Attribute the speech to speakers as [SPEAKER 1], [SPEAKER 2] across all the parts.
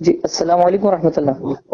[SPEAKER 1] جی السلام علیکم ورحمۃ اللہ۔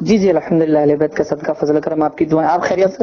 [SPEAKER 1] جی جی الحمدللہ، اہل بیت کا صدقہ فضل کرم آپ کی دعائیں، آپ خیریت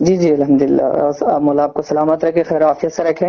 [SPEAKER 1] جی جی الحمدللہ، مولا آپ کو سلامت رکھے، خیر و عافیت سے رکھے۔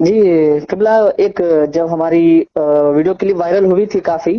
[SPEAKER 1] جی قبلہ، ایک جب ہماری ویڈیو کلپ وائرل ہوئی تھی کافی،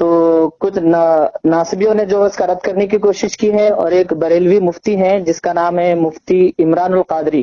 [SPEAKER 1] تو کچھ ناصبیوں نے جو اس کا رد کرنے کی کوشش کی ہے، اور ایک بریلوی مفتی ہیں جس کا نام ہے مفتی عمران القادری،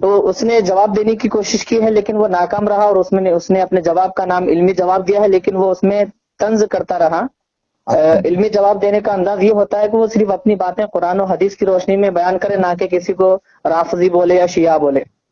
[SPEAKER 1] تو اس نے جواب دینے کی کوشش کی ہے لیکن وہ ناکام رہا، اور اس نے اپنے جواب کا نام علمی جواب دیا ہے، لیکن وہ اس میں طنز کرتا رہا۔ علمی جواب دینے کا انداز یہ ہوتا ہے کہ وہ صرف اپنی باتیں قرآن و حدیث کی روشنی میں بیان کرے، نہ کہ کسی کو رافضی بولے یا شیعہ بولے،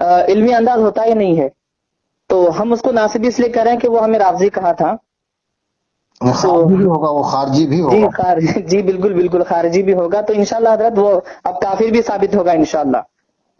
[SPEAKER 1] علمی انداز ہوتا ہی نہیں ہے، تو ہم اس کو ناصبی اس لیے کہہ رہے ہیں کہ وہ ہمیں رافضی کہا تھا۔
[SPEAKER 2] خارجی بھی ہوگا، وہ خارجی بھی
[SPEAKER 1] جی
[SPEAKER 2] ہوگا۔
[SPEAKER 1] جی بالکل بالکل خارجی بھی ہوگا، تو انشاءاللہ حضرت وہ اب کافر بھی ثابت ہوگا انشاءاللہ۔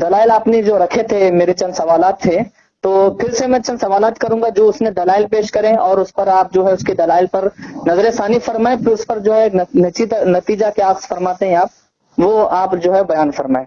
[SPEAKER 1] دلائل آپ نے جو رکھے تھے، میرے چند سوالات تھے، تو پھر سے میں چند سوالات کروں گا جو اس نے دلائل پیش کریں، اور اس پر آپ جو ہے اس کے دلائل پر نظر ثانی فرمائیں، پھر اس پر جو ہے نتیجہ کیا فرماتے ہیں آپ، وہ آپ جو ہے بیان فرمائیں۔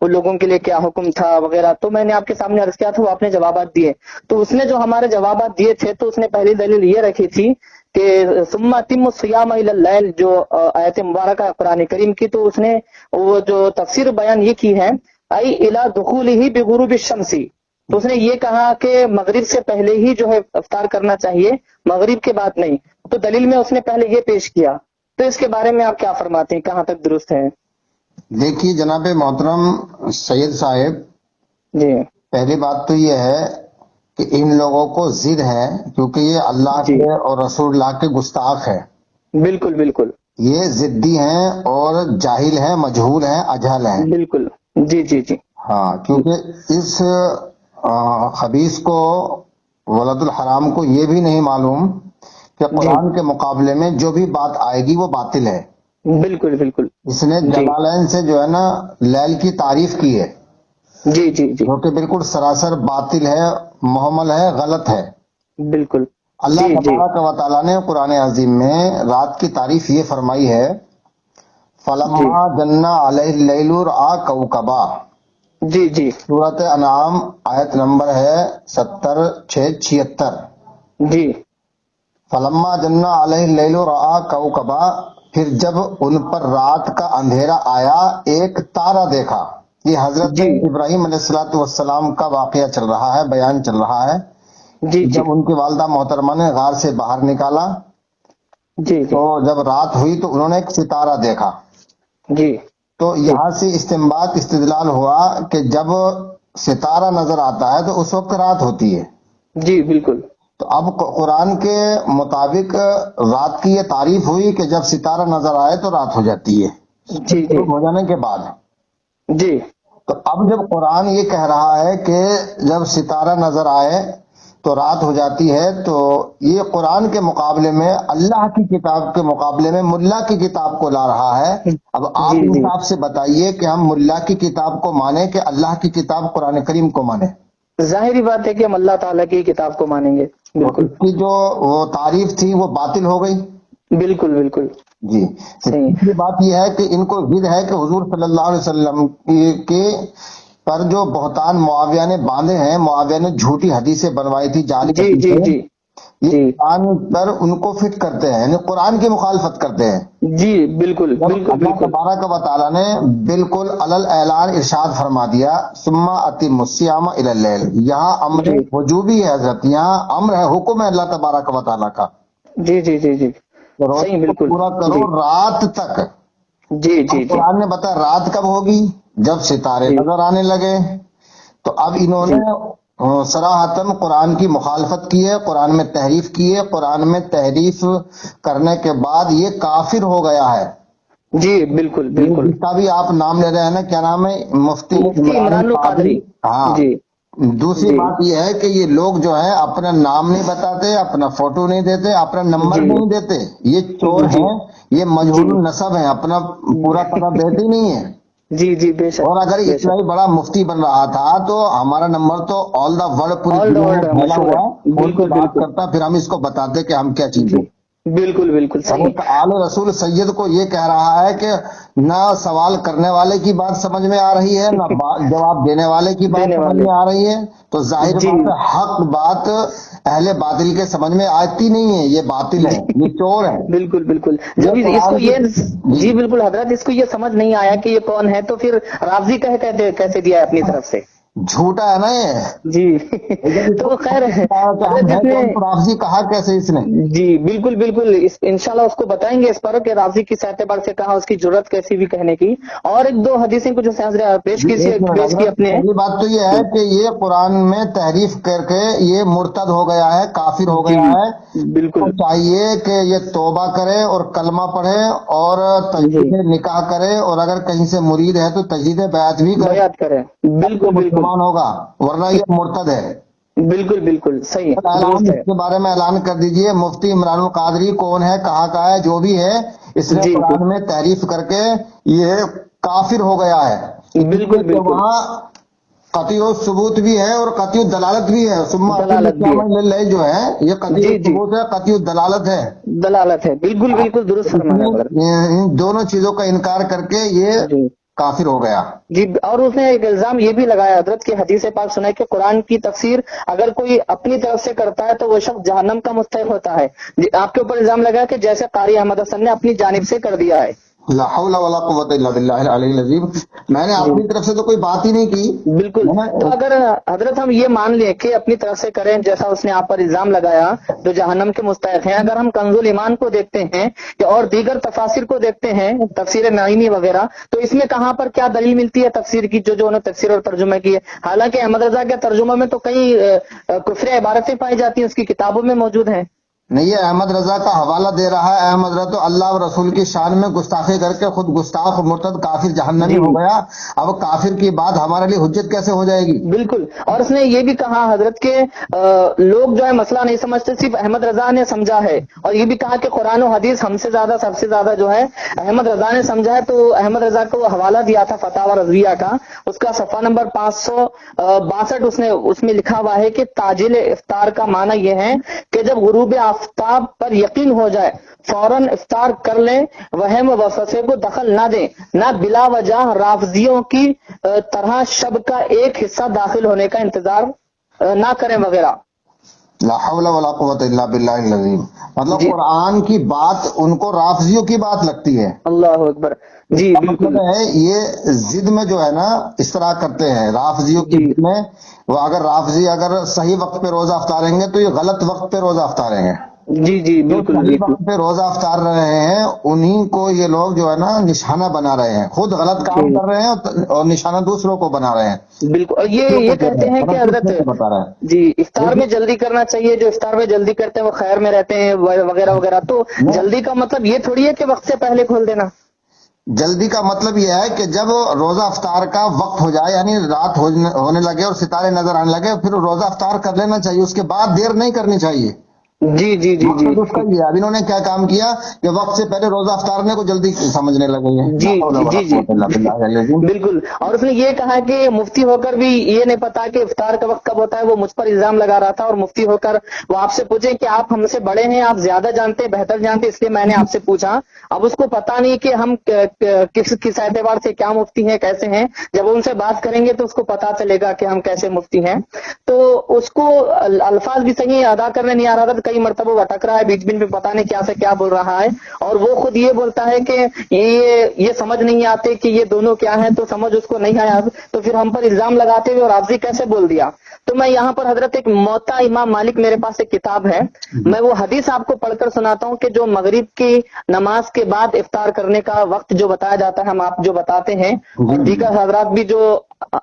[SPEAKER 1] وہ لوگوں کے لیے کیا حکم تھا وغیرہ، تو میں نے آپ کے سامنے عرض کیا تھا، وہ آپ نے جوابات دیے۔ تو اس نے جو ہمارے جوابات دیے تھے، تو اس نے پہلی دلیل یہ رکھی تھی کہ ثم اتم الصیام الی اللیل، جو آیت مبارکہ قرآن کریم کی، تو اس نے وہ جو تفسیر بیان یہ کی ہے، ای الی دخولہ بغروب الشمس، تو اس نے یہ کہا کہ مغرب سے پہلے ہی جو ہے افطار کرنا چاہیے، مغرب کے بعد نہیں۔ تو دلیل میں اس نے پہلے یہ پیش کیا، تو اس کے بارے میں آپ کیا فرماتے ہیں، کہاں تک درست ہے؟
[SPEAKER 2] دیکھیے جناب محترم سید صاحب،
[SPEAKER 1] جی
[SPEAKER 2] پہلی بات تو یہ ہے کہ ان لوگوں کو ضد ہے، کیونکہ یہ اللہ
[SPEAKER 1] جی
[SPEAKER 2] کے اور رسول اللہ کے گستاخ ہے۔
[SPEAKER 1] بالکل بالکل
[SPEAKER 2] یہ ضدی ہیں اور جاہل ہیں، مجہول ہیں، اجہل ہیں۔
[SPEAKER 1] بالکل جی جی جی
[SPEAKER 2] ہاں، کیونکہ اس خبیث کو، ولد الحرام کو یہ بھی نہیں معلوم کہ
[SPEAKER 1] جی
[SPEAKER 2] قرآن کے مقابلے میں جو بھی بات آئے گی وہ باطل ہے۔
[SPEAKER 1] بالکل بالکل
[SPEAKER 2] اس نے
[SPEAKER 1] جی
[SPEAKER 2] جلالین سے جو ہے نا لیل کی تعریف کی ہے،
[SPEAKER 1] جی جی جی
[SPEAKER 2] جو کہ بالکل سراسر باطل ہے، محمل ہے، غلط ہے۔
[SPEAKER 1] بالکل
[SPEAKER 2] اللہ
[SPEAKER 1] جی جی
[SPEAKER 2] تبارک و تعالیٰ نے قرآن عظیم میں رات کی تعریف یہ فرمائی ہے،
[SPEAKER 1] جی
[SPEAKER 2] فَلَمَّا جَنَّ عَلَيْهِ اللَّيْلُ رَأَىٰ كَوْكَبًا۔
[SPEAKER 1] جی جی
[SPEAKER 2] سورۃ انعام آیت نمبر ہے 76
[SPEAKER 1] جی
[SPEAKER 2] فلما جن علیہ اللیل رآ کوکبا، پھر جب ان پر رات کا اندھیرا آیا ایک تارا دیکھا۔ یہ حضرت
[SPEAKER 1] جی
[SPEAKER 2] ابراہیم علیہ الصلوۃ والسلام کا واقعہ چل رہا ہے، بیان چل رہا ہے۔
[SPEAKER 1] جی جی
[SPEAKER 2] جب ان کی والدہ محترمہ نے غار سے باہر نکالا
[SPEAKER 1] جی جی
[SPEAKER 2] تو جب رات ہوئی تو انہوں نے ایک ستارہ دیکھا۔
[SPEAKER 1] جی
[SPEAKER 2] تو یہاں سے استنباط استدلال ہوا کہ جب ستارہ نظر آتا ہے تو اس وقت رات ہوتی ہے۔
[SPEAKER 1] جی بالکل
[SPEAKER 2] تو اب قرآن کے مطابق رات کی یہ تعریف ہوئی کہ جب ستارہ نظر آئے تو رات ہو جاتی ہے،
[SPEAKER 1] جی جی
[SPEAKER 2] ہو جانے کے بعد۔
[SPEAKER 1] جی
[SPEAKER 2] تو اب جب قرآن یہ کہہ رہا ہے کہ جب ستارہ نظر آئے تو رات ہو جاتی ہے، تو یہ قرآن کے مقابلے میں، اللہ کی کتاب کے مقابلے میں ملا کی کتاب کو لا رہا ہے۔ اب آپ
[SPEAKER 1] جی جی
[SPEAKER 2] انصاف سے بتائیے کہ ہم ملا کی کتاب کو مانیں کہ اللہ کی کتاب قرآن کریم کو مانیں؟
[SPEAKER 1] ظاہری بات ہے کہ ہم اللہ تعالیٰ کی کتاب کو مانیں گے،
[SPEAKER 2] تو
[SPEAKER 1] بالکل
[SPEAKER 2] اس کی جو وہ تعریف تھی وہ باطل ہو گئی۔
[SPEAKER 1] بالکل بالکل
[SPEAKER 2] جی،
[SPEAKER 1] صحیح
[SPEAKER 2] تیسری بات یہ ہے کہ ان کو ضد ہے کہ حضور صلی اللہ علیہ وسلم کے پر جو بہتان معاویہ نے باندھے ہیں، معاویہ نے جھوٹی حدیثیں بنوائی تھی، جعلی
[SPEAKER 1] جی جی
[SPEAKER 2] حدیثیں،
[SPEAKER 1] جی
[SPEAKER 2] یہ
[SPEAKER 1] جی
[SPEAKER 2] قرآن پر ان کو فٹ کرتے ہیں، یعنی قرآن کی مخالفت کرتے ہیں۔
[SPEAKER 1] جی بالکل
[SPEAKER 2] جب
[SPEAKER 1] بالکل
[SPEAKER 2] اللہ
[SPEAKER 1] بالکل
[SPEAKER 2] تبارک و تعالیٰ نے بالکل علل اعلان ارشاد فرما دیا، ثم اتم الصیام الی اللیل، یہاں امر
[SPEAKER 1] جی
[SPEAKER 2] وجوبی ہے حضرت، یہاں امر ہے، حکم ہے اللہ تبارک و تعالیٰ کا
[SPEAKER 1] جی جی جی جی
[SPEAKER 2] کہ روزے
[SPEAKER 1] صحیح
[SPEAKER 2] کو
[SPEAKER 1] بالکل
[SPEAKER 2] پورا کرو
[SPEAKER 1] جی
[SPEAKER 2] رات تک۔
[SPEAKER 1] جی
[SPEAKER 2] اب
[SPEAKER 1] جی جی
[SPEAKER 2] قرآن نے بتایا رات کب ہوگی؟ جب ستارے
[SPEAKER 1] جی
[SPEAKER 2] نظر آنے لگے۔ تو اب انہوں
[SPEAKER 1] جی
[SPEAKER 2] نے صراحتاً قرآن کی مخالفت کی ہے، قرآن میں تحریف کی ہے، قرآن میں تحریف کرنے کے بعد یہ کافر ہو گیا ہے۔
[SPEAKER 1] جی بالکل
[SPEAKER 2] یہ
[SPEAKER 1] بالکل
[SPEAKER 2] جس کا بھی آپ نام لے رہے ہیں نا، کیا نام ہے، مفتی
[SPEAKER 1] مفتی
[SPEAKER 2] عمران
[SPEAKER 1] عمران
[SPEAKER 2] القادری،
[SPEAKER 1] القادری
[SPEAKER 2] ہاں۔
[SPEAKER 1] جی
[SPEAKER 2] دوسری
[SPEAKER 1] جی
[SPEAKER 2] بات یہ ہے کہ یہ لوگ جو ہے اپنا نام نہیں بتاتے، اپنا فوٹو نہیں دیتے، اپنا نمبر
[SPEAKER 1] جی
[SPEAKER 2] نہیں دیتے، یہ چور
[SPEAKER 1] جی
[SPEAKER 2] ہیں، یہ
[SPEAKER 1] جی
[SPEAKER 2] مجہول النسب ہیں، اپنا پورا پتہ دیتے ہی نہیں ہے۔
[SPEAKER 1] جی جی بے شک
[SPEAKER 2] اور اگر
[SPEAKER 1] بے
[SPEAKER 2] اتنا
[SPEAKER 1] شک،
[SPEAKER 2] ہی بڑا مفتی بن رہا تھا تو ہمارا نمبر تو آل دا ورلڈ پوری
[SPEAKER 1] آل دا
[SPEAKER 2] دنیا میں
[SPEAKER 1] ورلڈ
[SPEAKER 2] پھیلا
[SPEAKER 1] مشہور
[SPEAKER 2] ہوا
[SPEAKER 1] ہے،
[SPEAKER 2] ہے، فون پہ
[SPEAKER 1] بالکل
[SPEAKER 2] بات
[SPEAKER 1] بالکل،
[SPEAKER 2] کرتا، پھر ہم اس کو بتاتے کہ ہم کیا چیز
[SPEAKER 1] جی
[SPEAKER 2] ہیں۔
[SPEAKER 1] بالکل بالکل صحیح،
[SPEAKER 2] حضرت آل رسول سید کو یہ کہہ رہا ہے کہ نہ سوال کرنے والے کی بات سمجھ میں آ رہی ہے، نہ جواب دینے والے کی بات
[SPEAKER 1] دینے
[SPEAKER 2] سمجھ
[SPEAKER 1] والے،
[SPEAKER 2] میں آ رہی ہے، تو ظاہر
[SPEAKER 1] جی
[SPEAKER 2] بات ہے حق بات اہل باطل کے سمجھ میں آتی نہیں ہے، یہ باطل ہے،
[SPEAKER 1] جی
[SPEAKER 2] یہ چور ہے،
[SPEAKER 1] بالکل بالکل، جب
[SPEAKER 2] یہ
[SPEAKER 1] اس کو
[SPEAKER 2] قرآن کی
[SPEAKER 1] یہ،
[SPEAKER 2] جی
[SPEAKER 1] جی بالکل حضرت، اس کو یہ سمجھ نہیں آیا کہ یہ کون ہے، تو پھر رافضی کیسے دیا ہے اپنی طرف سے؟
[SPEAKER 2] جھوٹا ہے نا یہ،
[SPEAKER 1] جی
[SPEAKER 2] جب اس کو
[SPEAKER 1] تو خیر
[SPEAKER 2] کہ
[SPEAKER 1] حضرت
[SPEAKER 2] ہم ہیں
[SPEAKER 1] جس نے،
[SPEAKER 2] کون تو رافضی کہا کیسے اس نے؟
[SPEAKER 1] جی بالکل بالکل، انشاءاللہ اس کو بتائیں گے اس پر کہ راضی کس اعتبار سے کہا، اس کی جرت کیسی بھی کہنے کی، اور ایک دو حدیثیں کچھ پیش
[SPEAKER 2] جی
[SPEAKER 1] کی
[SPEAKER 2] ایک منٹ
[SPEAKER 1] پیش کی
[SPEAKER 2] حضرت،
[SPEAKER 1] اپنے،
[SPEAKER 2] پہلی بات تو یہ ہے
[SPEAKER 1] جی
[SPEAKER 2] کہ یہ قرآن میں تحریف کر کے یہ مرتد ہو گیا ہے، کافر ہو
[SPEAKER 1] جی
[SPEAKER 2] گیا ہے، کو
[SPEAKER 1] بالکل،
[SPEAKER 2] چاہیے کہ یہ توبہ کرے اور کلمہ پڑھے اور
[SPEAKER 1] جی
[SPEAKER 2] تجدید نکاح کرے، اور اگر کہیں سے مرید ہے تو تجدید بیعت بھی کرے،
[SPEAKER 1] بیعت کریں،
[SPEAKER 2] تب تو
[SPEAKER 1] بالکل بالکل
[SPEAKER 2] مسلمان ہوگا، ورنہ یہ مرتد ہے۔
[SPEAKER 1] بالکل بالکل صحیح
[SPEAKER 2] اعلان
[SPEAKER 1] درست
[SPEAKER 2] اس
[SPEAKER 1] ہے،
[SPEAKER 2] کے بارے میں اعلان کر دیجئے، مفتی عمران القادری کون ہے، کہاں کا ہے، جو بھی ہے، اس نے
[SPEAKER 1] جی
[SPEAKER 2] قرآن میں تحریف کر کے یہ کافر ہو گیا ہے، اس لیے
[SPEAKER 1] بالکل
[SPEAKER 2] کہ
[SPEAKER 1] بالکل،
[SPEAKER 2] وہاں قطعی ثبوت بھی ہے اور قطعی دلالت بھی ہے، ثم
[SPEAKER 1] دلالت بھی ہے،
[SPEAKER 2] اللہ جو ہے یہ قطعی
[SPEAKER 1] جی جی
[SPEAKER 2] ثبوت ہے، قطعی دلالت ہے،
[SPEAKER 1] دلالت ہے، بالکل بالکل درست
[SPEAKER 2] اس
[SPEAKER 1] فرمایا
[SPEAKER 2] نے
[SPEAKER 1] حضرت،
[SPEAKER 2] ان دونوں چیزوں کا انکار کر کے یہ
[SPEAKER 1] جی
[SPEAKER 2] کافر ہو گیا۔
[SPEAKER 1] جی، اور اس نے ایک الزام یہ بھی لگایا حضرت کی حدیث پاک سنا ہے کہ قرآن کی تفسیر اگر کوئی اپنی طرف سے کرتا ہے تو وہ شخص جہنم کا مستحق ہوتا ہے، آپ کے اوپر الزام لگایا کہ جیسے قاری احمد حسن نے اپنی جانب سے کر دیا ہے،
[SPEAKER 2] لا حول ولا قوت الا باللہ العلی العظیم، میں نے
[SPEAKER 1] جی
[SPEAKER 2] اپنی طرف سے تو کوئی بات ہی نہیں کی،
[SPEAKER 1] بالکل،
[SPEAKER 2] میں
[SPEAKER 1] تو
[SPEAKER 2] نے
[SPEAKER 1] اگر حضرت ہم یہ مان لیں کہ اپنی طرف سے کریں جیسا اس نے آپ پر الزام لگایا جو جہنم کے مستحق ہیں، اگر ہم کنز ایمان کو دیکھتے ہیں اور دیگر تفاسیر کو دیکھتے ہیں، تفسیر نعیمی وغیرہ، تو اس میں کہاں پر کیا دلیل ملتی ہے تفسیر کی، جو انہوں نے تفسیر اور ترجمہ کی ہے؟ حالانکہ احمد رضا کے ترجمہ میں تو کئی کفر عبارتیں پائی جاتی ہیں، اس کی کتابوں میں موجود ہیں،
[SPEAKER 2] نہیں، یہ احمد رضا کا حوالہ دے رہا ہے، احمد رضا تو اللہ اور رسول کی شان میں گستاخی کر کے خود گستاخ مرتد کافر جہنمی
[SPEAKER 1] جی
[SPEAKER 2] ہو گیا، اب کافر کی بات ہمارے لیے حجت کیسے ہو جائے گی؟
[SPEAKER 1] بالکل، اور اس نے یہ بھی کہا حضرت کے لوگ جو ہے مسئلہ نہیں سمجھتے، صرف احمد رضا نے سمجھا ہے، اور یہ بھی کہا کہ قرآن و حدیث ہم سے زیادہ سب سے زیادہ جو ہے احمد رضا نے سمجھا ہے، تو احمد رضا کو حوالہ دیا تھا فتاوی رضویہ کا، اس کا صفحہ نمبر 562، اس میں لکھا ہوا ہے کہ تاجل افطار کا معنی یہ ہے کہ جب غروب آفتاب پر یقین ہو جائے فوراً افطار کر لیں، وہم و وسوسے کو دخل نہ دیں، نہ بلا وجہ رافضیوں کی طرح شب کا ایک حصہ داخل ہونے کا انتظار نہ کریں وغیرہ،
[SPEAKER 2] لا حول ولا قوت الا باللہ العظیم، مطلب
[SPEAKER 1] جی
[SPEAKER 2] قرآن کی بات ان کو رافضیوں کی بات لگتی ہے،
[SPEAKER 1] اللہ اکبر،
[SPEAKER 2] اس
[SPEAKER 1] جی
[SPEAKER 2] کا
[SPEAKER 1] بالکل،
[SPEAKER 2] مطلب ہے یہ ضد میں جو ہے نا اس طرح کرتے ہیں رافضیوں کی
[SPEAKER 1] جی
[SPEAKER 2] ضد میں، وہ اگر رافضی اگر صحیح وقت پہ روزہ افطاریں گے تو یہ غلط وقت پہ روزہ افطاریں گے،
[SPEAKER 1] جی جی
[SPEAKER 2] جو
[SPEAKER 1] بالکل
[SPEAKER 2] صحیح
[SPEAKER 1] بالکل،
[SPEAKER 2] وقت پہ روزہ افطار رہے ہیں انہیں کو یہ لوگ جو ہے نا نشانہ بنا رہے ہیں، خود غلط کام
[SPEAKER 1] جی
[SPEAKER 2] کر رہے ہیں اور نشانہ دوسروں کو بنا رہے ہیں،
[SPEAKER 1] بالکل، اور
[SPEAKER 2] دوسروں
[SPEAKER 1] یہ
[SPEAKER 2] کو دے
[SPEAKER 1] کہتے
[SPEAKER 2] رہے ہیں،
[SPEAKER 1] ہیں کہ
[SPEAKER 2] غلط
[SPEAKER 1] حضرت،
[SPEAKER 2] دوسروں کو بتا رہے ہیں،
[SPEAKER 1] جی افطار میں
[SPEAKER 2] لیکن
[SPEAKER 1] جلدی کرنا چاہیے، جو افطار میں جلدی کرتے ہیں وہ خیر میں رہتے ہیں وغیرہ وغیرہ، تو
[SPEAKER 2] میں
[SPEAKER 1] جلدی کا مطلب یہ تھوڑی ہے کہ وقت سے پہلے کھول دینا،
[SPEAKER 2] جلدی کا مطلب یہ ہے کہ جب روزہ افطار کا وقت ہو جائے، یعنی رات ہونے لگے اور ستارے نظر آنے لگے، پھر روزہ افطار کر لینا چاہیے، اس کے بعد دیر نہیں کرنی چاہیے،
[SPEAKER 1] جی جی جی جی
[SPEAKER 2] مقصد اس کا یہ ہے۔ اب انہوں نے کیا کام کیا کہ وقت سے پہلے روزہ افطارنے کو جلدی سمجھنے لگے ہیں، لا
[SPEAKER 1] جی
[SPEAKER 2] حول
[SPEAKER 1] جی
[SPEAKER 2] ولا
[SPEAKER 1] جی جی
[SPEAKER 2] قوت الا باللہ العظیم۔
[SPEAKER 1] بالکل، اور اس نے یہ کہا کہ مفتی ہو کر بھی یہ نہیں پتا کہ افطار کا وقت کب ہوتا ہے، وہ مجھ پر الزام لگا رہا تھا، اور مفتی ہو کر وہ آپ سے پوچھیں کہ آپ ہم سے بڑے ہیں، آپ زیادہ جانتے ہیں، بہتر جانتے ہیں، اس لیے میں نے آپ سے پوچھا، اب اس کو پتا نہیں کہ ہم کس اعتبار سے کیا مفتی ہیں، کیسے ہیں، جب ان سے بات کریں گے تو اس کو پتا چلے گا کہ ہم کیسے مفتی ہیں، تو اس کو الفاظ بھی صحیح ادا کرنے نہیں آ رہا تھا، کئی مرتبہ وہ اٹک رہا ہے بیچ بیچ میں، پتا نہیں کیا سے کیا بول رہا ہے، اور وہ خود یہ بولتا ہے کہ یہ سمجھ نہیں آتے کہ یہ دونوں کیا ہیں، تو سمجھ اس کو نہیں آیا، تو پھر ہم پر الزام لگاتے ہوئے اور رافضی کیسے بول دیا، تو میں یہاں پر حضرت ایک موطا امام مالک، میرے پاس ایک کتاب ہے، میں وہ حدیث آپ کو پڑھ کر سناتا ہوں کہ جو مغرب کی نماز کے بعد افطار کرنے کا وقت جو بتایا جاتا ہے، ہم آپ جو بتاتے ہیں اور دیگر حضرات بھی جو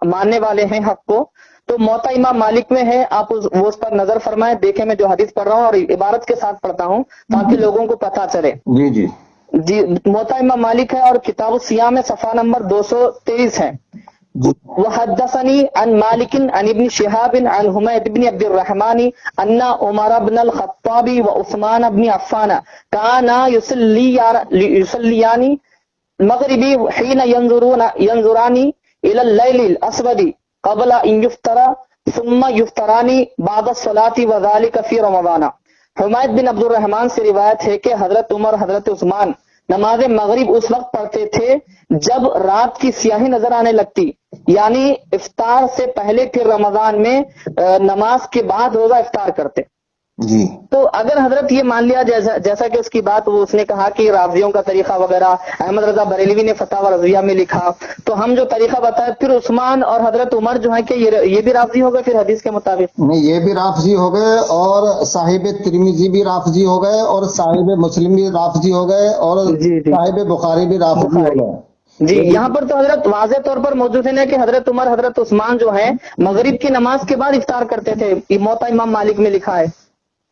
[SPEAKER 1] ماننے والے ہیں حق کو، تو موطا امام مالک میں ہے، آپ وہ اس پر نظر فرمائیں، دیکھیں میں جو حدیث پڑھ رہا ہوں اور عبارت کے ساتھ پڑھتا ہوں تاکہ لوگوں کو پتہ چلے،
[SPEAKER 2] جی جی
[SPEAKER 1] جی موطا امام مالک ہے اور کتاب الصیام میں صفحہ نمبر 223 ہے،
[SPEAKER 2] جی
[SPEAKER 1] وحدثني عن مالك عن ابن شهاب عن حميد بن عبد الرحمن ان عمر بن الخطاب وعثمان بن عفان كانا يصليان المغربی حین ینظرانی الی اللیل الاسود قبل ان یفطر ثم یفطرانی بعد الصلاة وذلك فی رمضان۔ حمید بن عبد الرحمن سے روایت ہے کہ حضرت عمر حضرت عثمان نماز مغرب اس وقت پڑھتے تھے جب رات کی سیاہی نظر آنے لگتی، یعنی افطار سے پہلے، پھر رمضان میں نماز کے بعد روزہ افطار کرتے۔
[SPEAKER 2] جی
[SPEAKER 1] تو اگر حضرت یہ مان لیا جیسا کہ اس کی بات اس نے کہا کہ راویوں کا طریقہ وغیرہ احمد رضا بریلوی نے فتاوی رضویہ میں لکھا، تو ہم جو طریقہ بتائے پھر عثمان اور حضرت عمر جو ہیں کہ یہ بھی راوی ہو گئے پھر حدیث کے مطابق؟
[SPEAKER 2] نہیں، یہ بھی رافضی ہو گئے، اور صاحب ترمذی بھی رافضی ہو گئے، اور صاحب مسلم بھی رافضی ہو گئے، اور
[SPEAKER 1] جی جی
[SPEAKER 2] صاحب بخاری بھی رافضی ہو گئے۔
[SPEAKER 1] جی، یہاں پر تو حضرت واضح طور پر موجود ہے کہ حضرت عمر حضرت عثمان جو ہیں مغرب کی نماز کے بعد افطار کرتے تھے، موطا امام مالک میں لکھا ہے۔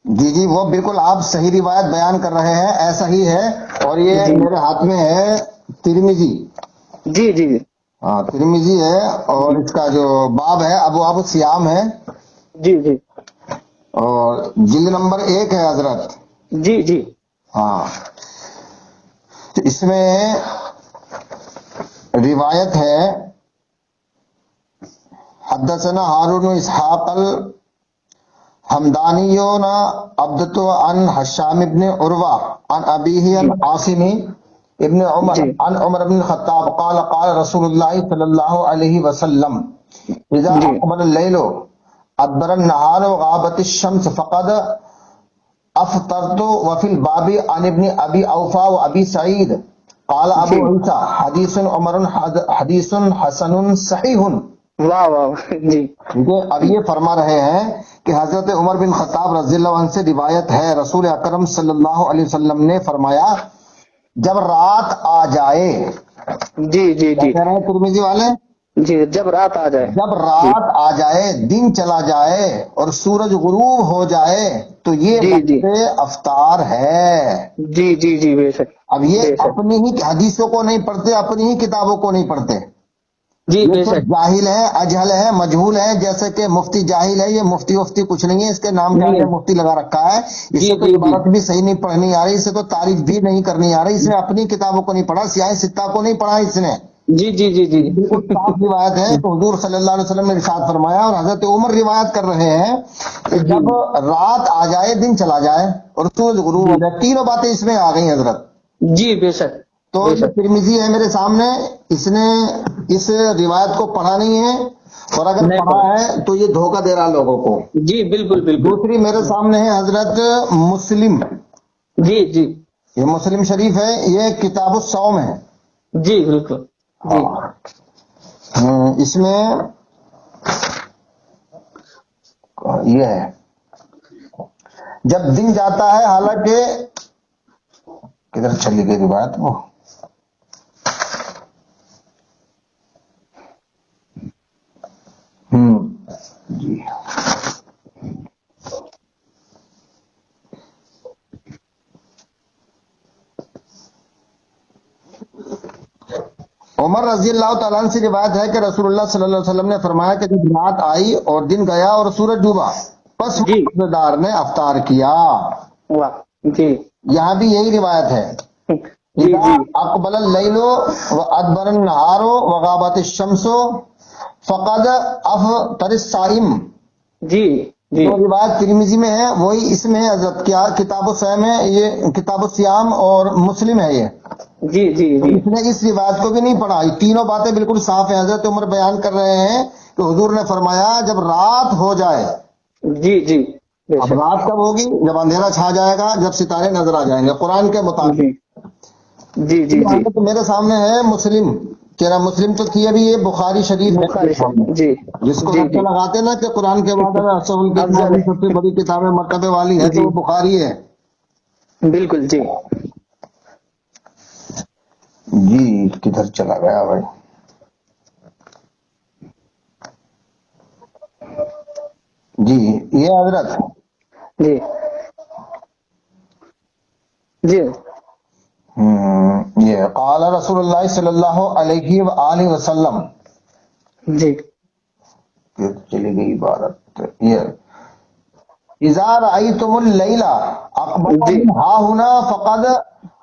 [SPEAKER 2] جی جی، وہ بالکل آپ صحیح روایت بیان کر رہے ہیں، ایسا ہی ہے، اور یہ
[SPEAKER 1] جی
[SPEAKER 2] میرے ہاتھ میں ہے ترمذی۔
[SPEAKER 1] جی جی
[SPEAKER 2] ہاں ترمذی ہے، اور اس کا جو باب ہے ابواب الصیام ہے،
[SPEAKER 1] جی جی
[SPEAKER 2] اور جلد نمبر 1 ہے حضرت۔
[SPEAKER 1] جی جی
[SPEAKER 2] ہاں، تو اس میں روایت ہے حدثنا ہارون اسحاق الحمدانیون عبدت عن حشام ابن عروہ عن ابیہ عن عاصم ابن عمر
[SPEAKER 1] جی
[SPEAKER 2] عن عمر بن الخطاب قال قال رسول اللہ صلی اللہ علیہ وسلم اذا
[SPEAKER 1] جی
[SPEAKER 2] اقبل اللیل ادبر النہار وغابت الشمس فقد افطرت وفی الباب عن ابن ابی اوفا و ابی سعید قال ابو
[SPEAKER 1] جی
[SPEAKER 2] عیسیٰ حدیث عمر حدیث حسن صحیح۔
[SPEAKER 1] واہ واہ جی
[SPEAKER 2] ٹھیک ہے، اب یہ فرما رہے ہیں کہ حضرت عمر بن خطاب رضی اللہ عنہ سے روایت ہے، رسول اکرم صلی اللہ علیہ وسلم نے فرمایا جب رات آ جائے،
[SPEAKER 1] جی جی
[SPEAKER 2] کیا
[SPEAKER 1] جی
[SPEAKER 2] کہہ رہے ہیں ترمذی والے؟
[SPEAKER 1] جی، جب رات آ جائے،
[SPEAKER 2] جب
[SPEAKER 1] جی
[SPEAKER 2] رات آ جائے، دن چلا جائے اور سورج غروب ہو جائے تو یہ
[SPEAKER 1] جی جی
[SPEAKER 2] وقت افطار ہے۔
[SPEAKER 1] جی جی جی بے شک
[SPEAKER 2] اب یہ
[SPEAKER 1] بے شک
[SPEAKER 2] اپنی ہی حدیثوں کو نہیں پڑھتے، اپنی ہی کتابوں کو نہیں پڑھتے،
[SPEAKER 1] جی
[SPEAKER 2] یہ
[SPEAKER 1] بے
[SPEAKER 2] تو
[SPEAKER 1] شک
[SPEAKER 2] جاہل ہے، اجہل ہے، مجہول ہے، جیسے کہ مفتی جاہل ہے، یہ مفتی وفتی کچھ نہیں ہے، اس کے نام
[SPEAKER 1] نہیں
[SPEAKER 2] جاہل
[SPEAKER 1] ہے۔
[SPEAKER 2] مفتی لگا رکھا ہے،
[SPEAKER 1] جی
[SPEAKER 2] اسے تو
[SPEAKER 1] جی جی
[SPEAKER 2] عبارت بھی صحیح نہیں پڑھنی آ رہی، اسے تو تعریف بھی نہیں کرنی آ رہی، اس نے اپنی کتابوں کو نہیں پڑھا، سیاہ ستہ کو نہیں پڑھا اس نے۔
[SPEAKER 1] جی جی جی جی
[SPEAKER 2] بالکل صاف روایت ہے کہ حضور صلی اللہ علیہ وسلم نے ارشاد فرمایا، اور حضرت عمر روایت کر رہے ہیں کہ
[SPEAKER 1] جی
[SPEAKER 2] جب رات آ جائے، دن چلا جائے اور سورج غروب ہو
[SPEAKER 1] جی
[SPEAKER 2] جائے، تینوں باتیں اس میں آ گئی حضرت۔
[SPEAKER 1] جی بے شک
[SPEAKER 2] تو
[SPEAKER 1] بے
[SPEAKER 2] یہ
[SPEAKER 1] شک
[SPEAKER 2] ترمذی ہے میرے سامنے، اس نے اس روایت کو پڑھا نہیں ہے، اور اگر
[SPEAKER 1] نہیں
[SPEAKER 2] پڑھا ہے تو یہ دھوکہ دے رہا لوگوں کو۔
[SPEAKER 1] جی بالکل بالکل
[SPEAKER 2] دوسری میرے سامنے ہے حضرت مسلم،
[SPEAKER 1] جی جی
[SPEAKER 2] یہ مسلم شریف ہے، یہ کتاب الصوم ہے۔
[SPEAKER 1] جی بالکل جی
[SPEAKER 2] اس میں یہ ہے جب دن جاتا ہے، حالانکہ کدھر چلی گئی روایت وہ، جی عمر رضی اللہ تعالیٰ عنہ سے روایت ہے کہ رسول اللہ صلی اللہ علیہ وسلم نے فرمایا کہ جب رات آئی اور دن گیا اور سورج ڈوبا، بس
[SPEAKER 1] جی
[SPEAKER 2] روزہ دار نے افطار کیا۔
[SPEAKER 1] واہ جی
[SPEAKER 2] یہاں بھی یہی روایت ہے،
[SPEAKER 1] جی
[SPEAKER 2] اذا
[SPEAKER 1] جی
[SPEAKER 2] اقبل اللیل وادبر النہار وغابت الشمس فقد افطر الصائم۔
[SPEAKER 1] جی جی
[SPEAKER 2] جو روایت ترمذی میں ہے وہی اس میں ہے حضرت، کیا کتاب الصیام ہے، یہ کتاب الصیام اور مسلم ہے یہ،
[SPEAKER 1] جی جی جی
[SPEAKER 2] اس نے اس روایت کو بھی نہیں پڑھا۔ یہ تینوں باتیں بالکل صاف ہیں، حضرت عمر بیان کر رہے ہیں کہ حضور نے فرمایا جب رات ہو جائے،
[SPEAKER 1] جی جی بے
[SPEAKER 2] اب
[SPEAKER 1] شک
[SPEAKER 2] رات کب ہوگی؟ جب اندھیرا چھا جائے گا، جب ستارے نظر آ جائیں گے قرآن کے مطابق۔
[SPEAKER 1] جی جی جی جی
[SPEAKER 2] تو میرے سامنے ہے مسلم، تیرا مسلم تو تھی ابھی، یہ بخاری شریف ہے میرے
[SPEAKER 1] بخاری
[SPEAKER 2] سامنے،
[SPEAKER 1] شریف جی
[SPEAKER 2] جس کو
[SPEAKER 1] جی
[SPEAKER 2] رکھتے
[SPEAKER 1] جی
[SPEAKER 2] لگاتے نا کہ قرآن کے بعد اگر افضل
[SPEAKER 1] افضل
[SPEAKER 2] کتاب سب سے بڑی کتابیں مرتبے والی ہے تو
[SPEAKER 1] جی
[SPEAKER 2] وہ بخاری ہے۔
[SPEAKER 1] بالکل جی
[SPEAKER 2] جی کدھر چلا گیا بھائی؟ جی یہ حضرت
[SPEAKER 1] جی جی
[SPEAKER 2] یہ قال رسول اللہ صلی اللہ علیہ وآلہ وسلم،
[SPEAKER 1] جی
[SPEAKER 2] چلی گئی عبارت، یہ اذا رأیتم اللیل اقبل
[SPEAKER 1] جی
[SPEAKER 2] من ہا ہنا فقد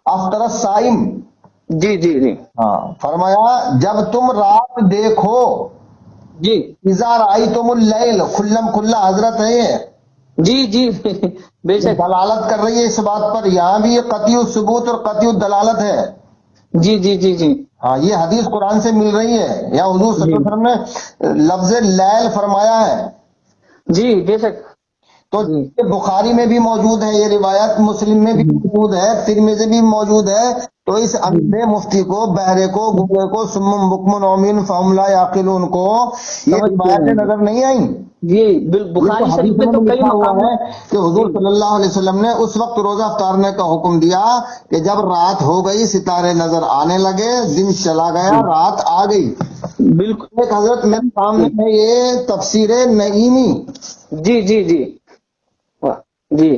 [SPEAKER 2] افطر الصائم۔
[SPEAKER 1] جی جی جی
[SPEAKER 2] ہاں، فرمایا جب تم رات دیکھو،
[SPEAKER 1] جی
[SPEAKER 2] اذا رأیتم اللیل، کھلم کھلا حضرت ہے یہ
[SPEAKER 1] جی جی بے شک،
[SPEAKER 2] دلالت کر رہی ہے اس بات پر، یہاں بھی یہ قطعی الثبوت اور قطعی الدلالت ہے۔
[SPEAKER 1] جی جی جی جی
[SPEAKER 2] ہاں، یہ حدیث قرآن سے مل رہی ہے، یا حضور صلی
[SPEAKER 1] جی
[SPEAKER 2] اللہ علیہ وسلم نے لفظ لیل فرمایا ہے۔
[SPEAKER 1] جی بے شک
[SPEAKER 2] تو
[SPEAKER 1] جی
[SPEAKER 2] یہ بخاری میں بھی موجود ہے یہ روایت، مسلم میں بھی موجود ہے، ترمذی میں بھی موجود ہے۔ تو اس اندھے مفتی کو، بہرے کو، گونگے کو، سم بکم عمین فہم لا یعقلون کو یہ
[SPEAKER 1] سمجھتے
[SPEAKER 2] روایتیں
[SPEAKER 1] ہیں
[SPEAKER 2] نظر نہیں آئیں؟
[SPEAKER 1] جی،
[SPEAKER 2] یہ تو
[SPEAKER 1] بخاری شریف
[SPEAKER 2] حدیث
[SPEAKER 1] میں
[SPEAKER 2] میں
[SPEAKER 1] تو
[SPEAKER 2] بھی
[SPEAKER 1] کئی
[SPEAKER 2] لکھا ہوا
[SPEAKER 1] مقام
[SPEAKER 2] ہے کہ حضور
[SPEAKER 1] جی
[SPEAKER 2] صلی اللہ علیہ وسلم نے اس وقت روزہ افطارنے کا حکم دیا کہ جب رات ہو گئی، ستارے نظر آنے لگے، دن چلا گیا،
[SPEAKER 1] جی
[SPEAKER 2] رات آ گئی۔
[SPEAKER 1] بالکل
[SPEAKER 2] ایک حضرت میرے سامنے ہے یہ تفسیر نعیمی،
[SPEAKER 1] جی جی جی واہ، جی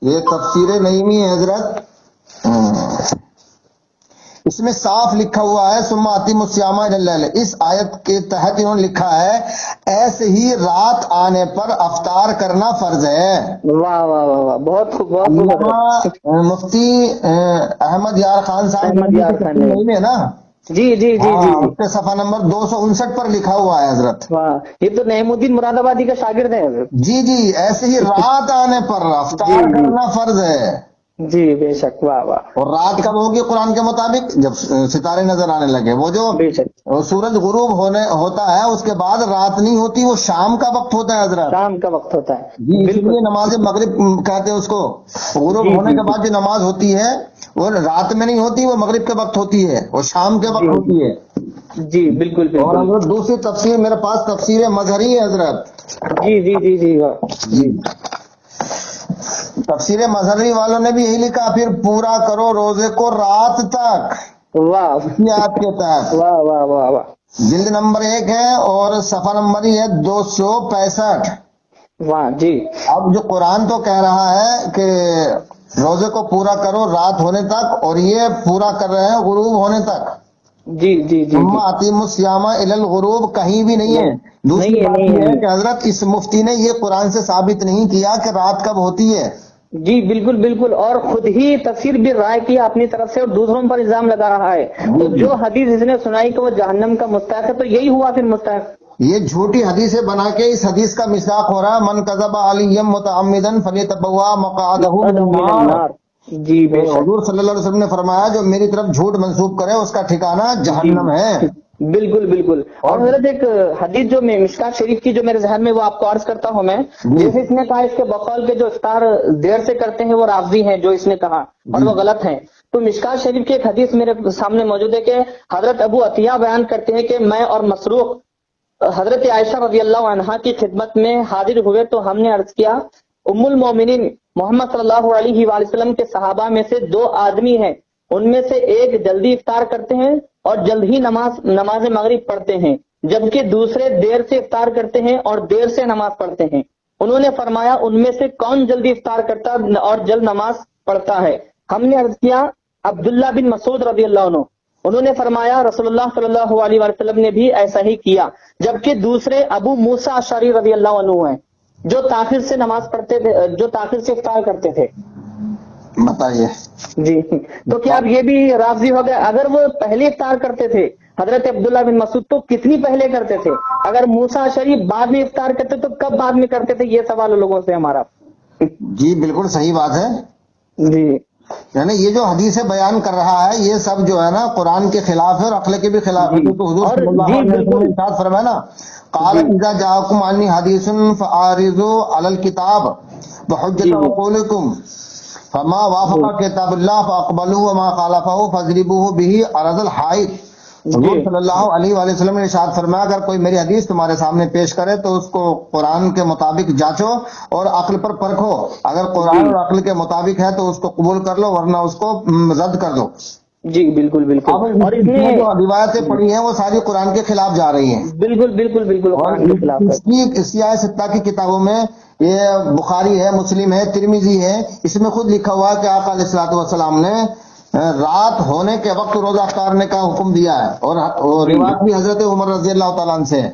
[SPEAKER 2] یہ تفسیر نعیمی ہے حضرت، اس میں صاف لکھا ہوا ہے ثم اتموا الصیام الی اللیل، اس آیت کے تحت انہوں نے لکھا ہے ایسے ہی رات آنے پر افطار کرنا فرض ہے۔
[SPEAKER 1] واہ واہ واہ واہ، بہت خوب بہت خوب حضرت،
[SPEAKER 2] علامہ مفتی احمد یار خان صاحب
[SPEAKER 1] احمد
[SPEAKER 2] نعیمی
[SPEAKER 1] یار
[SPEAKER 2] کی
[SPEAKER 1] خان
[SPEAKER 2] تفسیر
[SPEAKER 1] نے
[SPEAKER 2] نعیمی ہے نا،
[SPEAKER 1] جی جی جی جی
[SPEAKER 2] ہاں،
[SPEAKER 1] جی
[SPEAKER 2] اس کے صفحہ نمبر 259 پر لکھا ہوا ہے حضرت۔
[SPEAKER 1] واہ، یہ تو نعیم الدین مراد آبادی کا شاگرد ہے حضرت،
[SPEAKER 2] جی جی، ایسے ہی رات آنے پر
[SPEAKER 1] جی
[SPEAKER 2] افطار
[SPEAKER 1] جی
[SPEAKER 2] کرنا فرض ہے۔
[SPEAKER 1] جی بے شک، واہ واہ،
[SPEAKER 2] اور رات کب ہوگی قرآن کے مطابق؟ جب ستارے نظر آنے لگے۔ وہ جو
[SPEAKER 1] بے شک،
[SPEAKER 2] سورج غروب ہوتا ہے اس کے بعد رات نہیں ہوتی، وہ شام کا وقت ہوتا ہے حضرت۔
[SPEAKER 1] شام کا وقت ہوتا
[SPEAKER 2] جی،
[SPEAKER 1] ہے،
[SPEAKER 2] اس
[SPEAKER 1] بالکل،
[SPEAKER 2] لیے نماز مغرب کہتے ہیں اس کو، غروب
[SPEAKER 1] جی
[SPEAKER 2] ہونے
[SPEAKER 1] جی
[SPEAKER 2] کے بعد جو نماز ہوتی ہے وہ رات میں نہیں ہوتی، وہ مغرب کے وقت ہوتی ہے، وہ شام کے
[SPEAKER 1] جی
[SPEAKER 2] وقت ہوتی ہے۔
[SPEAKER 1] جی بالکل
[SPEAKER 2] اور
[SPEAKER 1] بالکل،
[SPEAKER 2] حضرت دوسری تفسیر میرے پاس تفسیر مظہری ہے حضرت۔
[SPEAKER 1] جی جی جی جی واہ،
[SPEAKER 2] جی،
[SPEAKER 1] جی
[SPEAKER 2] تفسیر مظہری والوں نے بھی یہی لکھا، پھر پورا کرو روزے کو رات تک،
[SPEAKER 1] واہ
[SPEAKER 2] اسی آیت کے تحت۔
[SPEAKER 1] واہ واہ واہ واہ،
[SPEAKER 2] جلد نمبر 1 ہے اور صفحہ نمبر ہی ہے 265۔
[SPEAKER 1] واہ جی
[SPEAKER 2] اب جو قرآن تو کہہ رہا ہے کہ روزے کو پورا کرو رات ہونے تک، اور یہ پورا کر رہے ہیں غروب ہونے تک۔
[SPEAKER 1] جی جی جی
[SPEAKER 2] ثم
[SPEAKER 1] جی
[SPEAKER 2] اتموا الصیام الی الغروب کہیں بھی نہیں ہے۔ دوسری
[SPEAKER 1] نہیں ہے
[SPEAKER 2] بات
[SPEAKER 1] نہیں ہے
[SPEAKER 2] یہ ہے
[SPEAKER 1] نہیں
[SPEAKER 2] کہ حضرت اس مفتی نے یہ قرآن سے ثابت نہیں کیا کہ رات کب ہوتی ہے۔
[SPEAKER 1] جی بالکل بالکل، اور خود ہی تفسیر بھی رائے کیا اپنی طرف سے اور دوسروں پر الزام لگا رہا ہے، تو
[SPEAKER 2] جی
[SPEAKER 1] جو حدیث اس نے سنائی کہ وہ جہنم کا مستحق ہے، تو یہی ہوا پھر مستحق۔
[SPEAKER 2] یہ جھوٹی حدیثیں بنا کے اس حدیث کا مصداق ہو رہا ہے، من کذب علی متعمدا فلیتبوا مقعدہ من
[SPEAKER 1] مقعدہ من
[SPEAKER 2] النار۔
[SPEAKER 1] النار، جی
[SPEAKER 2] تو
[SPEAKER 1] بے شک،
[SPEAKER 2] حضور صلی اللہ علیہ وسلم نے فرمایا جو میری طرف جھوٹ منسوب کرے اس کا ٹھکانہ
[SPEAKER 1] جی
[SPEAKER 2] جہنم ہے۔
[SPEAKER 1] بالکل بالکل، اور
[SPEAKER 2] اور
[SPEAKER 1] حضرت ایک حدیث جو میں مشکات شریف کی جو میرے ذہن میں وہ آپ کو عرض کرتا ہوں میں،
[SPEAKER 2] جی
[SPEAKER 1] جیسے اس نے کہا اس کے بقول کے جو افطار دیر سے کرتے ہیں وہ رافضی ہیں، جو اس نے کہا اور
[SPEAKER 2] جی
[SPEAKER 1] وہ غلط ہیں، تو مشکات شریف کی ایک حدیث میرے سامنے موجود ہے کہ حضرت ابو عطیہ بیان کرتے ہیں کہ میں اور مسروق حضرت عائشہ رضی اللہ عنہا کی خدمت میں حاضر ہوئے تو ہم نے عرض کیا ام المومنین محمد صلی اللہ علیہ وآلہ وسلم کے صحابہ میں سے 2 آدمی ہیں، ان میں سے ایک جلدی افطار کرتے ہیں اور جلد ہی نماز مغرب پڑھتے ہیں، جبکہ دوسرے دیر سے افطار کرتے ہیں اور دیر سے نماز پڑھتے ہیں۔ انہوں نے فرمایا ان میں سے کون جلدی افطار کرتا اور جلد نماز پڑھتا ہے؟ ہم نے عرض کیا عبداللہ بن مسعود رضی اللہ عنہ۔ انہوں نے فرمایا رسول اللہ صلی اللہ علیہ وسلم نے بھی ایسا ہی کیا، جبکہ دوسرے ابو موسیٰ اشعری رضی اللہ عنہ ہیں جو تاخیر سے نماز پڑھتے تھے، جو تاخیر سے افطار کرتے تھے۔
[SPEAKER 2] بتائیے،
[SPEAKER 1] جی، تو کیا اب یہ بھی رافضی ہو گیا؟ اگر وہ پہلے افطار کرتے تھے حضرت عبداللہ بن مسعود تو کتنی پہلے کرتے تھے؟ اگر موسیٰ اشعری بعد میں افطار کرتے تو کب بعد میں کرتے تھے؟ یہ سوال ہے لوگوں سے ہمارا۔
[SPEAKER 2] جی بالکل صحیح بات ہے،
[SPEAKER 1] جی
[SPEAKER 2] یعنی یہ جو حدیث بیان کر رہا ہے یہ سب جو ہے نا قرآن کے خلاف ہے اور عقل کے بھی خلاف ہے،
[SPEAKER 1] جی
[SPEAKER 2] تو حضور
[SPEAKER 1] اور
[SPEAKER 2] صلی اللہ
[SPEAKER 1] جی
[SPEAKER 2] علیہ وسلم نے
[SPEAKER 1] بالکل
[SPEAKER 2] ارشاد فرمایا نا، قال
[SPEAKER 1] جی
[SPEAKER 2] اذا جاءکم عنی حدیث فاعرضوا علی الکتاب
[SPEAKER 1] جی
[SPEAKER 2] وحجۃ
[SPEAKER 1] جی
[SPEAKER 2] قولکم فما
[SPEAKER 1] جی
[SPEAKER 2] وافق کتاب اللہ فاقبلوا وما خالفہ فاضربوہ بہ عرض الحائط۔
[SPEAKER 1] جی
[SPEAKER 2] حضور صلی اللہ علیہ وآلہ وسلم نے ارشاد فرمایا اگر کوئی میری حدیث تمہارے سامنے پیش کرے تو اس کو قرآن کے مطابق جانچو اور عقل پر پرکھو، اگر
[SPEAKER 1] جی
[SPEAKER 2] قرآن اور عقل کے مطابق ہے تو اس کو قبول کر لو ورنہ اس کو رد کر دو۔
[SPEAKER 1] جی بالکل بالکل،
[SPEAKER 2] اب
[SPEAKER 1] اور اس
[SPEAKER 2] اس
[SPEAKER 1] نے
[SPEAKER 2] میں جو روایتیں پڑھی ہیں وہ ساری قرآن کے خلاف جا رہی ہیں،
[SPEAKER 1] بالکل بالکل بالکل
[SPEAKER 2] اور
[SPEAKER 1] قرآن کے خلاف ہے۔
[SPEAKER 2] اس کی سیاہ ستہ کی کتابوں میں یہ بخاری ہے، مسلم ہے، ترمذی ہے، اس میں خود لکھا ہوا ہے کہ آقا علیہ الصلوۃ والسلام نے رات ہونے کے وقت روزہ افطارنے کا حکم دیا ہے، اور
[SPEAKER 1] جی
[SPEAKER 2] روایت بھی حضرت عمر رضی اللہ تعالیٰ عنہ سے ہے۔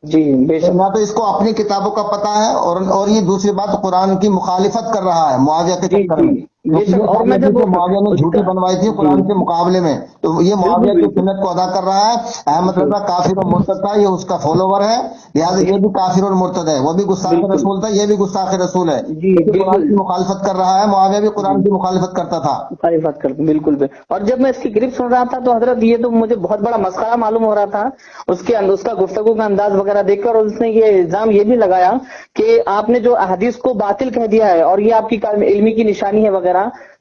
[SPEAKER 1] جی بے
[SPEAKER 2] تو
[SPEAKER 1] شک،
[SPEAKER 2] نہ تو اس کو اپنی کتابوں کا پتہ ہے، اور یہ دوسری بات قرآن کی مخالفت کر رہا ہے معاویہ کے
[SPEAKER 1] جی
[SPEAKER 2] چکر
[SPEAKER 1] جی
[SPEAKER 2] میں۔
[SPEAKER 1] بے شک. اور میں جب
[SPEAKER 2] معاویہ نے جھوٹی بنوائی تھی قرآن کے مقابلے میں، تو یہ معاویہ کی سنت کو ادا کر رہا ہے. احمد رضا کافر اور مرتد تھا، یہ اس کا فالوور ہے، لہٰذا یہ بھی کافر اور مرتد ہے. وہ بھی گستاخ رسول تھا، یہ بھی گستاخ رسول ہے.
[SPEAKER 1] جی
[SPEAKER 2] قرآن کی مخالفت کر رہا ہے. معاویہ بھی قرآن کی مخالفت کرتا تھا.
[SPEAKER 1] بات کرتے ہیں بالکل بھی. اور جب میں اس کی گرفت سن رہا تھا تو حضرت یہ تو مجھے بہت بڑا مسخرہ معلوم ہو رہا تھا اس کا گفتگو کا انداز وغیرہ دیکھ کر. اور اس نے یہ الزام یہ بھی لگایا کہ آپ نے جو احادیث کو باطل کہہ دیا ہے اور یہ آپ کی علمی کی نشانی ہے وغیرہ.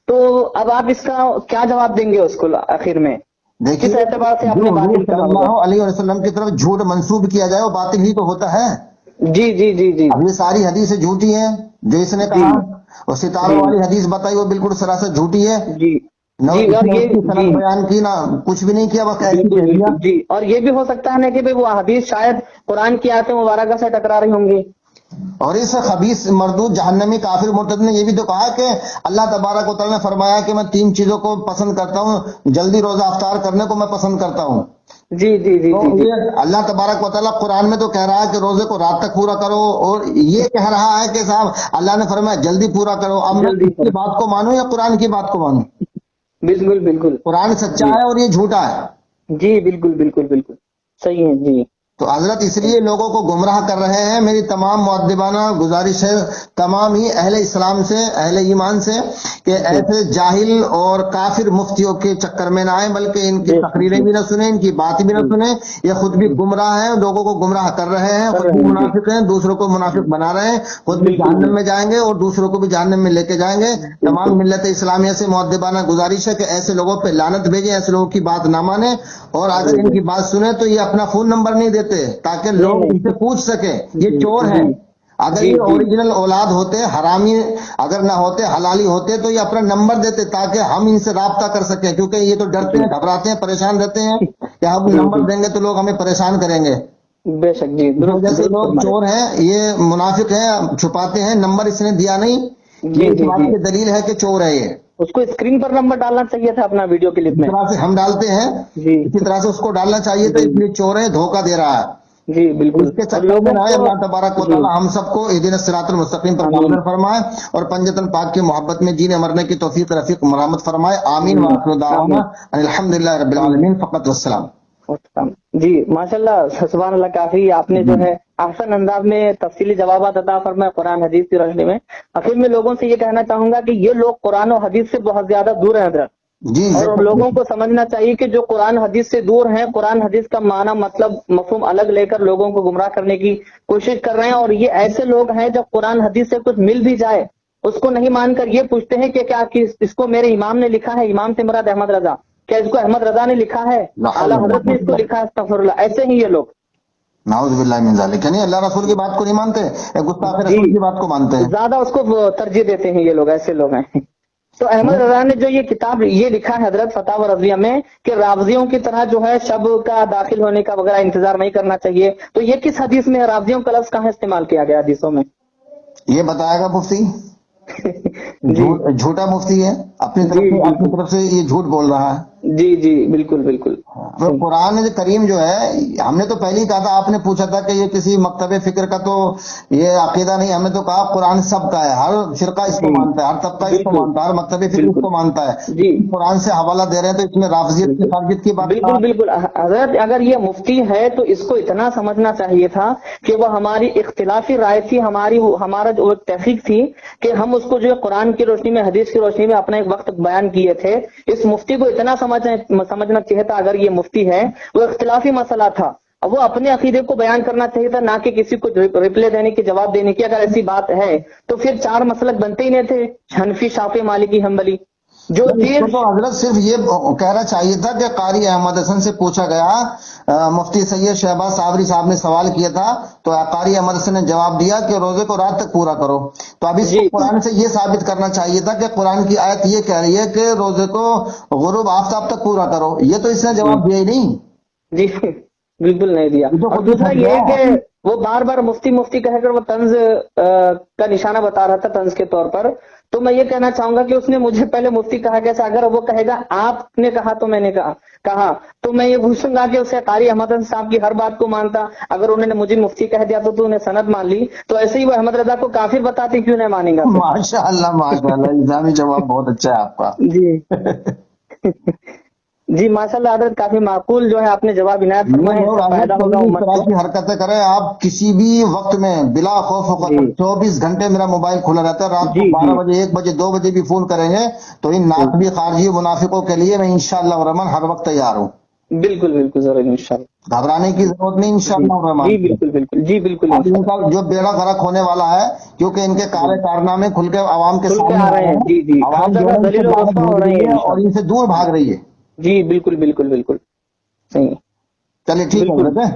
[SPEAKER 1] تو اب آپ اس کا کیا جواب دیں گے اس کو آخر میں؟
[SPEAKER 2] دیکھیے،
[SPEAKER 1] کس اعتبار سے آپ نے باطل
[SPEAKER 2] صلی
[SPEAKER 1] کہا
[SPEAKER 2] اللہ
[SPEAKER 1] ہوگا؟
[SPEAKER 2] علیہ وسلم کی طرف جھوٹ منسوب کیا جائے وہ باطل ہی تو ہوتا ہے.
[SPEAKER 1] جی جی جی جی
[SPEAKER 2] اب یہ ساری حدیثیں جھوٹی ہیں جو اس نے کہا، اور ستاروں والی حدیث بتائی وہ بالکل سراسر جھوٹی ہے.
[SPEAKER 1] جی
[SPEAKER 2] نہ
[SPEAKER 1] جی.
[SPEAKER 2] اس
[SPEAKER 1] اور
[SPEAKER 2] نے
[SPEAKER 1] یہ
[SPEAKER 2] اس کی صنعت بیان کی، نہ کچھ بھی نہیں کیا، بس ایسی کہہ دیا.
[SPEAKER 1] جی. اور یہ بھی ہو سکتا ہے نا کہ وہ حدیث شاید قرآن کی آیت مبارکہ سے ٹکرا رہی ہوں گی.
[SPEAKER 2] اور اس خبیث مردود جہنمی کافر مرتد نے یہ بھی تو کہا کہ اللہ تبارک و تعالیٰ نے فرمایا کہ میں 3 چیزوں کو پسند کرتا ہوں، جلدی روزہ افطار کرنے کو میں پسند کرتا ہوں.
[SPEAKER 1] جی جی جی
[SPEAKER 2] تو
[SPEAKER 1] جی.
[SPEAKER 2] یہ اللہ تبارک و تعالیٰ قرآن میں تو کہہ رہا ہے کہ روزے کو رات تک پورا کرو، اور یہ کہہ رہا ہے کہ صاحب اللہ نے فرمایا جلدی پورا کرو. اب میں اس کی بات کو مانوں یا قرآن کی بات کو مانوں؟
[SPEAKER 1] بالکل بالکل.
[SPEAKER 2] قرآن سچا ہے اور یہ جھوٹا ہے.
[SPEAKER 1] جی بالکل بالکل بالکل صحیح ہے. جی.
[SPEAKER 2] تو حضرت اس لیے لوگوں کو گمراہ کر رہے ہیں. میری تمام مؤدبانہ گزارش ہے تمام ہی اہل اسلام سے، اہل ایمان سے، کہ ایسے جاہل اور کافر مفتیوں کے چکر میں نہ آئیں، بلکہ ان کی تقریریں بھی نہ سنیں، ان کی باتیں بھی نہ سنیں. یہ خود بھی گمراہ ہیں، لوگوں کو گمراہ کر رہے ہیں، خود بھی منافق ہیں، دوسروں کو منافق بنا رہے ہیں، خود بھی جہنم میں جائیں گے اور دوسروں کو بھی جہنم میں لے کے جائیں گے. تمام ملت اسلامیہ سے مؤدبانہ گزارش ہے کہ ایسے لوگوں پہ لعنت بھیجیں، ایسے لوگوں کی بات نہ مانیں، اور اگر ان کی بات سنیں تو یہ اپنا فون نمبر نہیں دیتے تاکہ لوگ ان سے پوچھ سکیں. یہ چور ہیں. اگر یہ اوریجنل اولاد ہوتے، حرامی اگر نہ ہوتے، حلالی ہوتے، تو یہ اپنا نمبر دیتے تاکہ ہم ان سے رابطہ کر سکیں، کیونکہ یہ تو ڈرتے ہیں، گھبراتے ہیں، پریشان رہتے ہیں کہ ہم نمبر دیں گے تو لوگ ہمیں پریشان کریں گے.
[SPEAKER 1] بے شک. جی.
[SPEAKER 2] جیسے لوگ چور ہیں، یہ منافق ہیں، چھپاتے ہیں. نمبر اس نے دیا نہیں، یہ اس بات کی دلیل ہے کہ چور ہے. یہ
[SPEAKER 1] اس کو اسکرین پر نمبر ڈالنا چاہیے تھا اپنا ویڈیو کلپ میں.
[SPEAKER 2] اس طرح سے ہم ڈالتے ہیں، اسی طرح سے اس کو ڈالنا چاہیے تھا. اس لیے چور ہے، دھوکہ دے رہا ہے.
[SPEAKER 1] جی بالکل.
[SPEAKER 2] اس کے چکر میں نہ آئے. اللہ تبارک و تعالی ہم سب کو اہدنا الصراط المستقیم پر گامزن فرمائے اور پنجتن پاک کی محبت میں جینے مرنے کی توفیق رفیق مرحمت فرمائے. آمین. وآخر دعوانا الحمدللہ رب العالمین. فقط والسلام.
[SPEAKER 1] جی ماشاءاللہ، سبحان اللہ. کافی آپ نے جو ہے احسن انداز میں تفصیلی جوابات عطا فرمائے قرآن حدیث کی روشنی میں. آخر میں لوگوں سے یہ کہنا چاہوں گا کہ یہ لوگ قرآن و حدیث سے بہت زیادہ دور ہیں حضرت.
[SPEAKER 2] جی.
[SPEAKER 1] اور لوگوں کو سمجھنا چاہیے کہ جو قرآن حدیث سے دور ہیں، قرآن حدیث کا معنی مطلب مفہوم الگ لے کر لوگوں کو گمراہ کرنے کی کوشش کر رہے ہیں. اور یہ ایسے لوگ ہیں جب قرآن حدیث سے کچھ مل بھی جائے اس کو نہیں مان کر یہ پوچھتے ہیں کہ کیا اس کو میرے امام نے لکھا ہے. امام سے مراد احمد رضا. کیا اس کو احمد رضا نے لکھا ہے؟ اعلیٰ حضرت نے اس کو لکھا ہے؟ استغفر اللہ. ایسے ہی یہ لوگ
[SPEAKER 2] نعوذ باللہ من ذالک، یعنی اللہ رسول کی بات کو نہیں مانتے، گستاخ رسول کی بات کو مانتے ہیں.
[SPEAKER 1] زیادہ اس کو ترجیح دیتے ہیں یہ لوگ. ایسے لوگ ہیں. تو احمد رضا نے جو یہ کتاب یہ لکھا ہے حضرت فتح و رضویہ میں کہ رافضیوں کی طرح جو ہے شب کا داخل ہونے کا وغیرہ انتظار نہیں کرنا چاہیے، تو یہ کس حدیث میں رافضیوں کا لفظ کہاں استعمال کیا گیا حدیثوں میں؟
[SPEAKER 2] یہ بتائے گا مفتی. جھوٹا مفتی ہے، اپنی طرف سے یہ جھوٹ بول رہا ہے.
[SPEAKER 1] جی جی بالکل بالکل.
[SPEAKER 2] تو قرآن کریم جو ہے، ہم نے تو پہلے ہی کہا تھا، آپ نے پوچھا تھا کہ یہ کسی مکتب فکر کا تو یہ عقیدہ نہیں. ہم نے تو کہا قرآن سب کا ہے، ہر فرقہ اس کو مانتا ہے، ہر طبقہ اس کو مانتا ہے، ہر مکتب فکر اس کو مانتا ہے.
[SPEAKER 1] جی
[SPEAKER 2] قرآن سے حوالہ دے رہے ہیں تو اس میں رافضیت کی خارجیت کی بات.
[SPEAKER 1] بالکل بالکل. حضرت اگر یہ مفتی ہے تو اس کو اتنا سمجھنا چاہیے تھا کہ وہ ہماری اختلافی رائے تھی، ہمارا جو ایک تحقیق تھی کہ ہم اس کو جو قرآن کی روشنی میں، حدیث کی روشنی میں اپنا ایک وقت بیان کیے تھے. اس مفتی کو اتنا سمجھنا چاہیے تھا، اگر یہ مفتی ہے وہ اختلافی مسئلہ تھا، وہ اپنے عقیدے کو بیان کرنا چاہیے تھا، نہ کہ کسی کو ریپلے دینے کی، جواب دینے کی. اگر ایسی بات ہے تو پھر 4 مسلک بنتے ہی نہیں تھے، حنفی، شافعی، مالکی، حنبلی. جو
[SPEAKER 2] تو حضرت صرف یہ کہنا چاہیے تھا کہ قاری احمد حسن سے پوچھا گیا، مفتی سید شہباز صابری صاحب نے سوال کیا تھا تو قاری احمد حسن نے جواب دیا کہ روزے کو رات تک پورا کرو. تو اب اس کو قرآن سے یہ ثابت کرنا چاہیے تھا کہ قرآن کی آیت یہ کہہ رہی ہے کہ روزے کو غروب آفتاب تک پورا کرو. یہ تو اس نے جواب دیا ہی نہیں.
[SPEAKER 1] جی بالکل نہیں دیا. اور دوسرا یہ کہ وہ بار بار مفتی کہہ کر وہ طنز کا نشانہ بتا رہا تھا، طنز کے طور پر. تو میں یہ کہنا چاہوں گا کہ اس نے مجھے پہلے مفتی کہا کیسا، اگر وہ کہے گا آپ نے کہا تو میں نے کہا تو میں یہ پوچھوں گا کہ اسے قاری احمد رضا صاحب کی ہر بات کو مانتا، اگر انہوں نے مجھے مفتی کہہ دیا تو انہیں سند مان لی، تو ایسے ہی وہ احمد رضا کو کافر بتاتے کیوں نہیں مانیں گا؟
[SPEAKER 2] ماشاء اللہ الزامی جواب بہت اچھا ہے آپ کا.
[SPEAKER 1] جی جی ماشاء اللہ حضرت، کافی معقول جو ہے آپ نے جواب عنایت فرمائے،
[SPEAKER 2] یہ
[SPEAKER 1] اس
[SPEAKER 2] لوگ
[SPEAKER 1] سے فائدہ ہوگا
[SPEAKER 2] اس
[SPEAKER 1] امت
[SPEAKER 2] طرح
[SPEAKER 1] کو.
[SPEAKER 2] کی حرکتیں کریں. آپ کسی بھی وقت میں بلا خوف و خطر
[SPEAKER 1] جی
[SPEAKER 2] 24 گھنٹے میرا موبائل کھلا رہتا ہے، رات کو
[SPEAKER 1] جی
[SPEAKER 2] 12
[SPEAKER 1] جی
[SPEAKER 2] بجے 1 بجے 2 بجے بھی فون کریں گے تو ان ناقبی خارجی منافقوں کے لیے میں انشاءاللہ الرحمن ہر وقت تیار ہوں.
[SPEAKER 1] بالکل بالکل ضرور انشاءاللہ.
[SPEAKER 2] گھبرانے کی ضرورت نہیں
[SPEAKER 1] جی
[SPEAKER 2] انشاءاللہ
[SPEAKER 1] جی
[SPEAKER 2] الرحمن.
[SPEAKER 1] بالکل بالکل جی بالکل
[SPEAKER 2] اب ان
[SPEAKER 1] انشاءاللہ.
[SPEAKER 2] کا جو بیڑا غرق ہونے والا ہے کیونکہ ان کے
[SPEAKER 1] جی
[SPEAKER 2] کارنامے کھل کے عوام کے
[SPEAKER 1] کھل کے
[SPEAKER 2] سامنے
[SPEAKER 1] آ
[SPEAKER 2] آ
[SPEAKER 1] رہے
[SPEAKER 2] رہے
[SPEAKER 1] ہیں.
[SPEAKER 2] ہیں.
[SPEAKER 1] جی جی ہر
[SPEAKER 2] عوام جو
[SPEAKER 1] جگہ
[SPEAKER 2] ہے ان سے
[SPEAKER 1] دلیل و
[SPEAKER 2] لعنت
[SPEAKER 1] رسوا ہو
[SPEAKER 2] بھیج
[SPEAKER 1] رہے
[SPEAKER 2] رہی
[SPEAKER 1] ہیں
[SPEAKER 2] ہے اور
[SPEAKER 1] انشاءاللہ.
[SPEAKER 2] ان سے دور بھاگ رہی ہے.
[SPEAKER 1] جی بالکل بالکل بالکل صحیح.
[SPEAKER 2] چلیے ٹھیک ہے
[SPEAKER 1] بالکل.
[SPEAKER 2] حضرت.